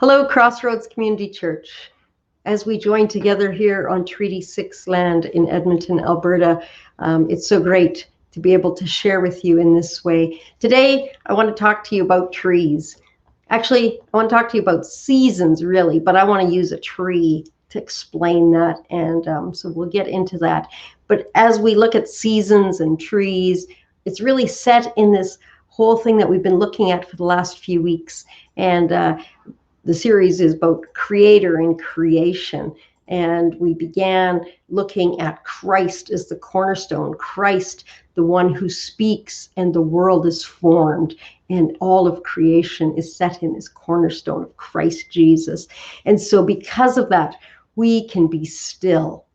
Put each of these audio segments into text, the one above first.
Hello, Crossroads Community Church. As we join together here on Treaty 6 land in Edmonton, Alberta, it's so great to be able to share with you in this way. Today, I want to talk to you about trees. Actually, I want to talk to you about seasons, really, but I want to use a tree to explain that, and so we'll get into that. But as we look at seasons and trees, it's really set in this whole thing that we've been looking at for the last few weeks, and the series is about creator and creation. And we began looking at Christ as the cornerstone, Christ, the one who speaks and the world is formed. And all of creation is set in this cornerstone of Christ Jesus. And so because of that, we can be still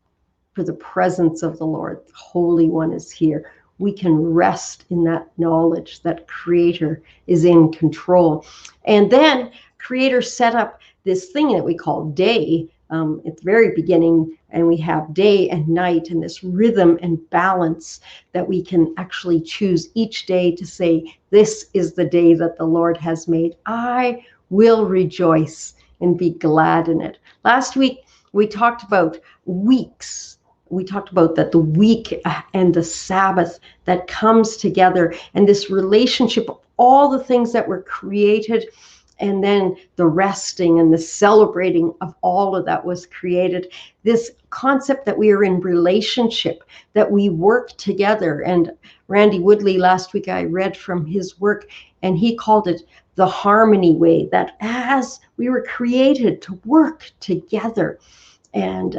for the presence of the Lord. The Holy One is here. We can rest in that knowledge that Creator is in control. And then Creator set up this thing that we call day at the very beginning, and we have day and night and this rhythm and balance that we can actually choose each day to say, this is the day that the Lord has made. I will rejoice and be glad in it. Last week, we talked about weeks. We talked about that the week and the Sabbath that comes together, and this relationship of all the things that were created, and then the resting and the celebrating of all of that was created. This concept that we are in relationship, that we work together. And Randy Woodley, last week I read from his work, and he called it the harmony way, that as we were created to work together, and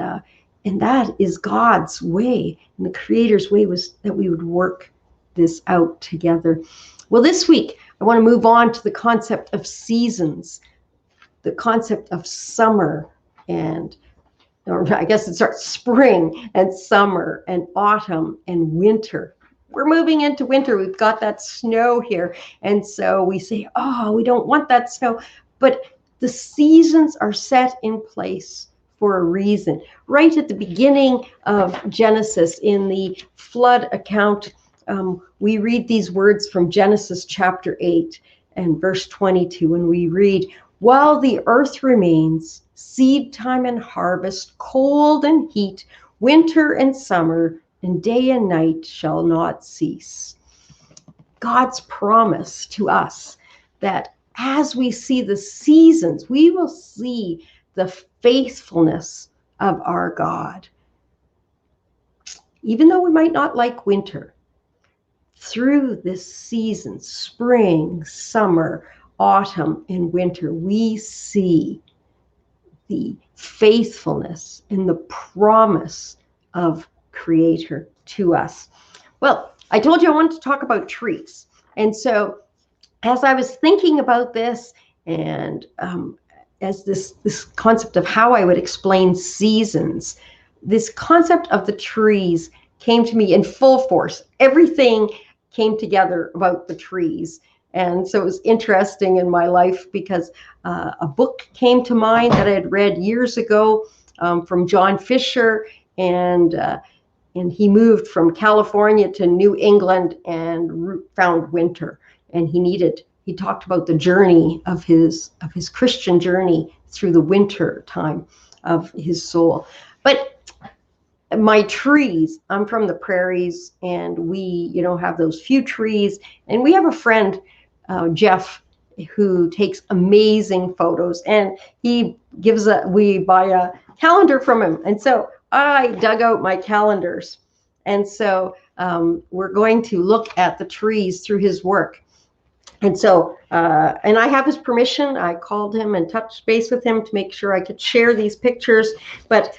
that is God's way, and the Creator's way was that we would work this out together. Well, this week, I want to move on to the concept of seasons, the concept of summer, or I guess it starts spring and summer and autumn and winter. We're moving into winter. We've got that snow here. And so we say, oh, we don't want that snow. But the seasons are set in place for a reason. Right at the beginning of Genesis, in the flood account, we read these words from Genesis chapter 8 and verse 22, and we read, while the earth remains, seed time and harvest, cold and heat, winter and summer, and day and night shall not cease. God's promise to us that as we see the seasons, we will see the faithfulness of our God. Even though we might not like winter, through this season, spring, summer, autumn, and winter, we see the faithfulness and the promise of Creator to us. Well, I told you I wanted to talk about trees. And so as I was thinking about this, and as this concept of how I would explain seasons, this concept of the trees came to me in full force. Everything came together about the trees. And so it was interesting in my life because a book came to mind that I had read years ago from John Fisher, and he moved from California to New England and found winter, and he talked about the journey of his Christian journey through the winter time of his soul. But my trees, I'm from the prairies, and we, have those few trees, and we have a friend, Jeff, who takes amazing photos, and we buy a calendar from him. And so I dug out my calendars. And so we're going to look at the trees through his work. And so, and I have his permission. I called him and touched base with him to make sure I could share these pictures. But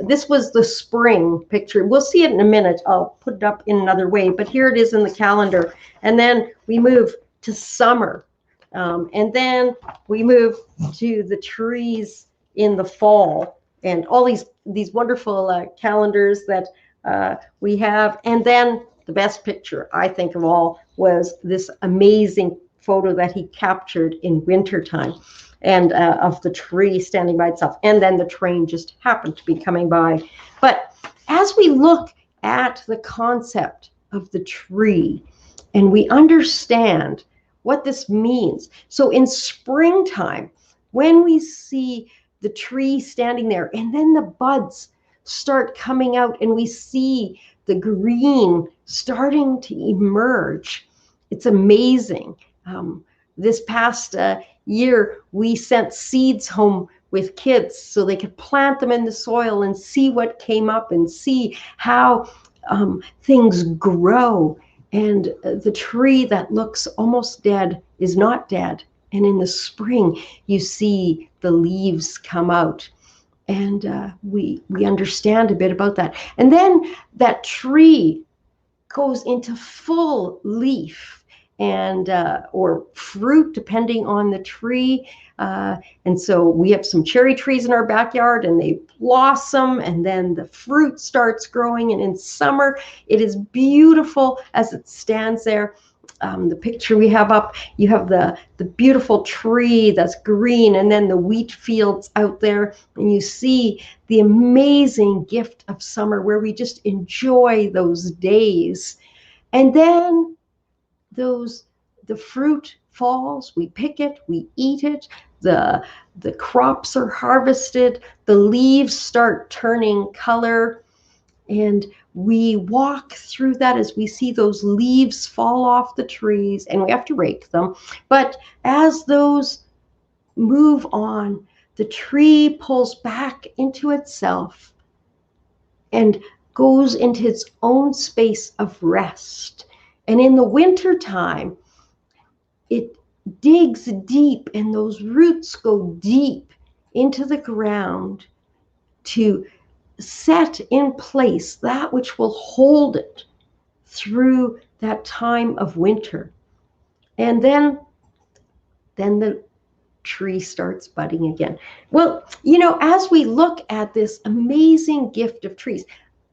this was the spring picture. We'll see it in a minute. I'll put it up in another way, but here it is in the calendar. And then we move to summer. And then we move to the trees in the fall, and all these wonderful calendars that we have. And then the best picture, I think, of all was this amazing photo that he captured in wintertime, and of the tree standing by itself. And then the train just happened to be coming by. But as we look at the concept of the tree and we understand what this means. So in springtime, when we see the tree standing there and then the buds start coming out and we see the green starting to emerge, it's amazing. This past year, we sent seeds home with kids so they could plant them in the soil and see what came up and see how things grow. And the tree that looks almost dead is not dead. And in the spring, you see the leaves come out. And we understand a bit about that. And then that tree goes into full leaf and or fruit, depending on the tree. And so we have some cherry trees in our backyard, and they blossom, and then the fruit starts growing. And in summer, it is beautiful as it stands there. The picture we have up, you have the beautiful tree that's green, and then the wheat fields out there, and you see the amazing gift of summer where we just enjoy those days. And then the fruit falls, we pick it, we eat it, the crops are harvested, the leaves start turning color, and we walk through that as we see those leaves fall off the trees, and we have to rake them. But as those move on, the tree pulls back into itself and goes into its own space of rest. And in the winter time, it digs deep, and those roots go deep into the ground to set in place that which will hold it through that time of winter. And then the tree starts budding again. Well, as we look at this amazing gift of trees,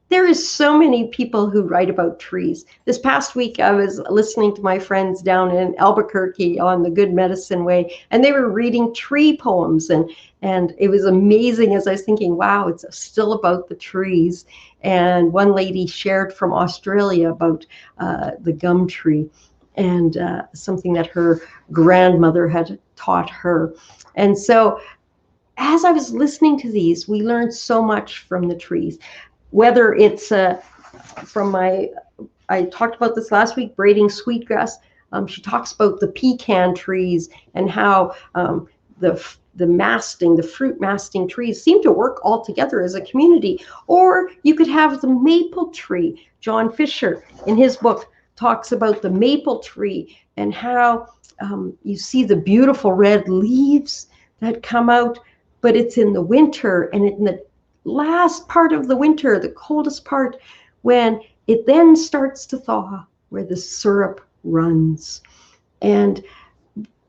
there is so many people who write about trees. This past week, I was listening to my friends down in Albuquerque on the Good Medicine Way, and they were reading tree poems, and it was amazing as I was thinking, wow, it's still about the trees. And one lady shared from Australia about the gum tree and something that her grandmother had taught her. And so as I was listening to these, we learned so much from the trees. Whether it's I talked about this last week, braiding sweetgrass. She talks about the pecan trees and how the fruit masting trees seem to work all together as a community. Or you could have the maple tree. John Fisher, in his book, talks about the maple tree and how you see the beautiful red leaves that come out, but it's in the winter, and in the last part of the winter, the coldest part, when it then starts to thaw, where the syrup runs. And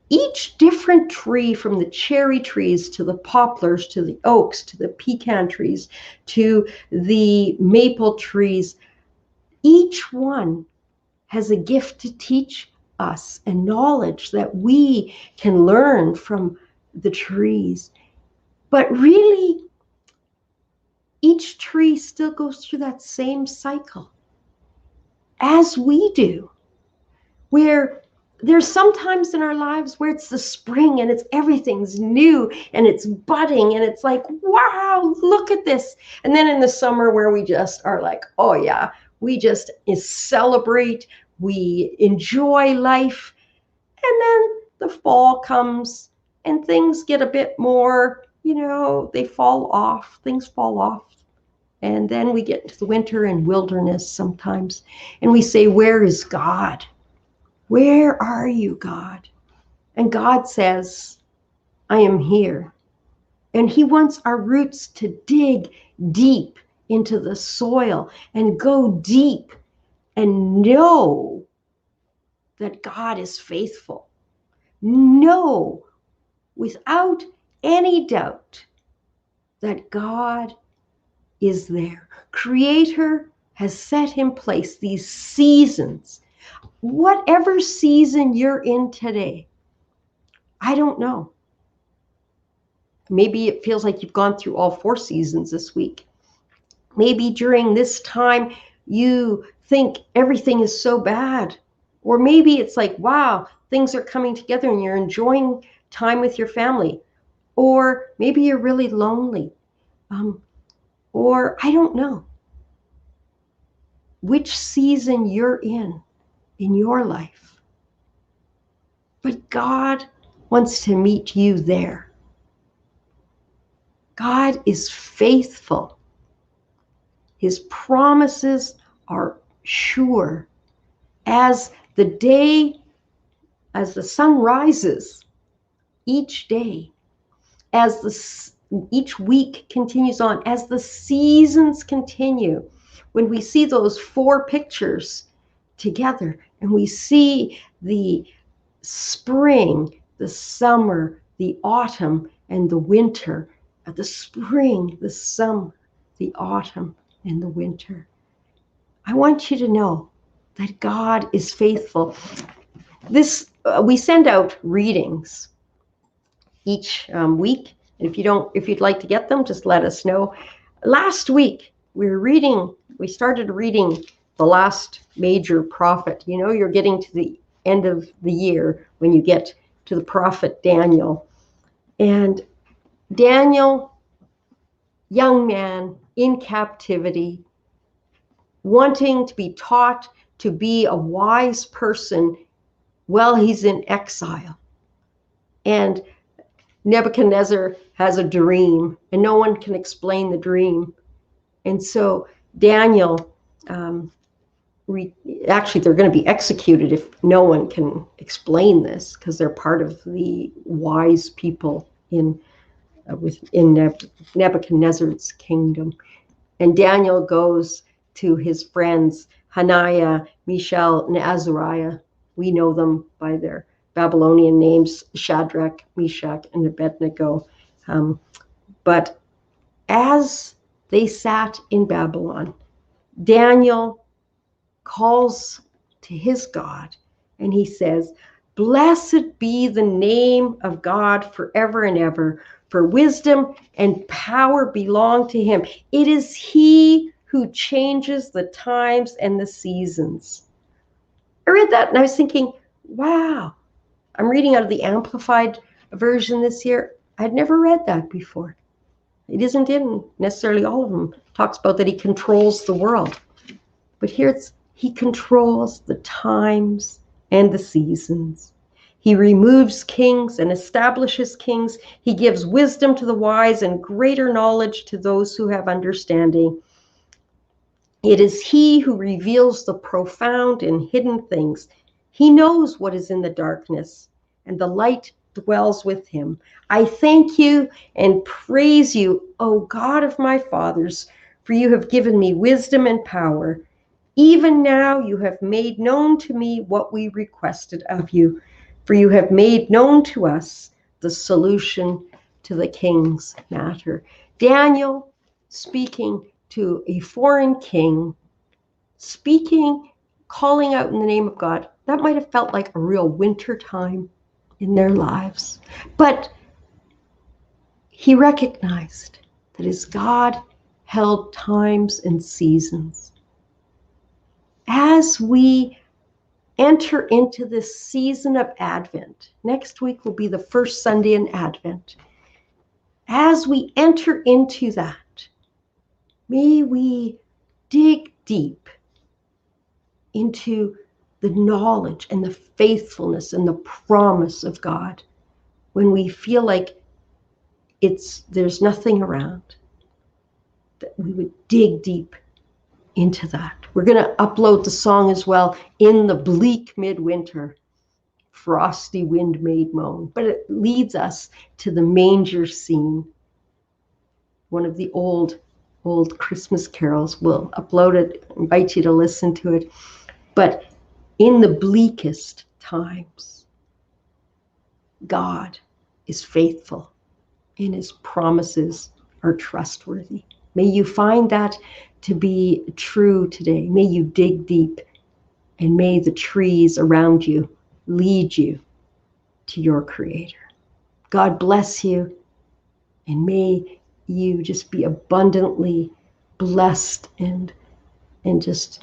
each different tree, from the cherry trees to the poplars to the oaks to the pecan trees to the maple trees, each one has a gift to teach us and knowledge that we can learn from the trees. But really, each tree still goes through that same cycle as we do, where there's sometimes in our lives where it's the spring and everything's new and it's budding and it's like, wow, look at this. And then in the summer where we just are like, oh yeah, we just celebrate, we enjoy life. And then the fall comes and things get a bit more, they fall off, things fall off. And then we get into the winter and wilderness sometimes, and we say, where is God? Where are you, God? And God says, I am here. And he wants our roots to dig deep into the soil and go deep and know that God is faithful. Know without any doubt that God is there. Creator has set in place these seasons. Whatever season you're in today, I don't know. Maybe it feels like you've gone through all 4 seasons this week. Maybe during this time you think everything is so bad. Or maybe it's like, wow, things are coming together and you're enjoying time with your family. Or maybe you're really lonely. Or I don't know which season you're in your life. But God wants to meet you there. God is faithful. His promises are sure. As the sun rises each day, each week continues on, as the seasons continue, when we see those 4 pictures together and we see the spring, the summer, the autumn, and the winter, the spring, the summer, the autumn, and the winter. I want you to know that God is faithful. We send out readings each week. If you'd like to get them, just let us know. Last week we started reading the last major prophet. You know, you're getting to the end of the year when you get to the prophet Daniel. And Daniel, young man in captivity, wanting to be taught to be a wise person while he's in exile. And Nebuchadnezzar has a dream, and no one can explain the dream. And so Daniel, actually, they're going to be executed if no one can explain this, because they're part of the wise people in Nebuchadnezzar's kingdom. And Daniel goes to his friends, Hananiah, Mishael, and Azariah. We know them by their Babylonian names, Shadrach, Meshach, and Abednego. But as they sat in Babylon, Daniel calls to his God, and he says, "Blessed be the name of God forever and ever, for wisdom and power belong to him. It is he who changes the times and the seasons." I read that and I was thinking, wow. I'm reading out of the Amplified version this year. I'd never read that before. It isn't in necessarily all of them. It talks about that he controls the world. But here he controls the times and the seasons. He removes kings and establishes kings. He gives wisdom to the wise and greater knowledge to those who have understanding. It is he who reveals the profound and hidden things. He knows what is in the darkness, and the light dwells with him. I thank you and praise you, O God of my fathers, for you have given me wisdom and power. Even now you have made known to me what we requested of you, for you have made known to us the solution to the king's matter. Daniel, speaking to a foreign king, calling out in the name of God, that might have felt like a real winter time in their lives. But he recognized that as God held times and seasons, as we enter into this season of Advent, next week will be the first Sunday in Advent. As we enter into that, may we dig deep into the knowledge and the faithfulness and the promise of God when we feel like there's nothing around, that we would dig deep into that. We're going to upload the song as well, In the Bleak Midwinter, Frosty Wind Made Moan. But it leads us to the manger scene, one of the old Christmas carols. We'll upload it, invite you to listen to it. But in the bleakest times, God is faithful and his promises are trustworthy. May you find that to be true today. May you dig deep, and may the trees around you lead you to your Creator. God bless you, and may you just be abundantly blessed and just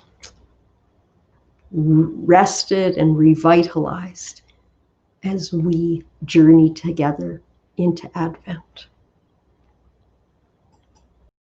rested and revitalized as we journey together into Advent.